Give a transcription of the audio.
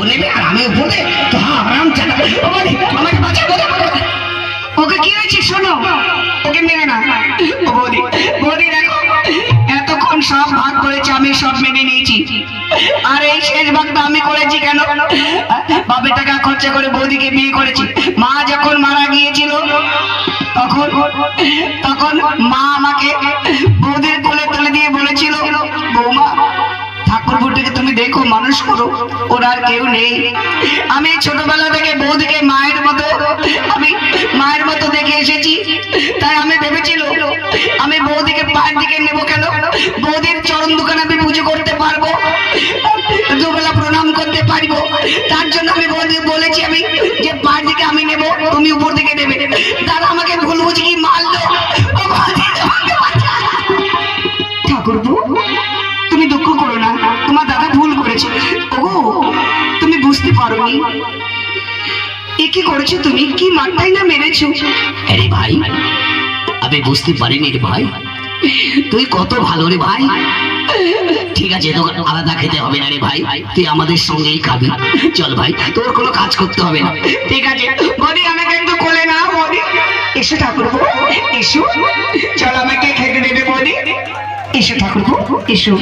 উপর নেবে আর আমি উপরে তো আরাম চালা। আমাকে বাঁচা বলে ওকে কি হয়েছে শোনো, ওকে মেনে না। বৌদি বৌদি দেখো, এতক্ষণ সব ভাগ করেছে, আমি সব মেনে নিয়েছি, আর এই শেষ ভাগটা আমি করেছি কেন? বাপের টাকা খরচা করে বৌদিকে বিয়ে করেছি। মা যখন মারা গিয়েছিল তখন তখন মা আমাকে বৌদির কোলে তুলে দিয়ে বলেছিল, বৌমা ঠাকুরপুরটাকে তুমি দেখো, মানুষ করো, ওর আর কেউ নেই। আমি ছোটবেলা থেকে বৌদিকে মায়ের মতো দেখে এসেছি, তাই আমি ভেবেছিল আমি বৌদিকে পায়ের দিকে নেবো কেন, বৌদির চরণ দোকানে আমি পুজো করতে পারবো, দুবেলা প্রণাম করতে পারবো, তার জন্য আমি বৌদি বলেছি আমি যে পায়ের দিকে আমি নেবো, তুমি উপর দিকে নেবে। তারা আমাকে ভুল বুঝি কি মারলো। ঠাকুরপো তুমি দুঃখ করো না, তোমার দাদা ভুল করেছে। ওগো তুমি বুঝতে পারোনি, এ কি করেছো তুমি, কি মারটাই না মেরেছো। আরে ভাই আমি বুঝতে পারিনি রে ভাই, তুই কত ভালো রে ভাই। ঠিক আছে তোকে আলাদা খেতে হবে না রে ভাই, তুই আমাদের সঙ্গেই খাবি, চল ভাই, তোর কোনো কাজ করতে হবে না। ঠিক আছে বৌদি, আমাকে একটু কোলে না বৌদি। এসো ঠাকুরপো এসো, চল আমাকে খেতে দেবে বৌদি। এসো ঠাকুরপো এসো।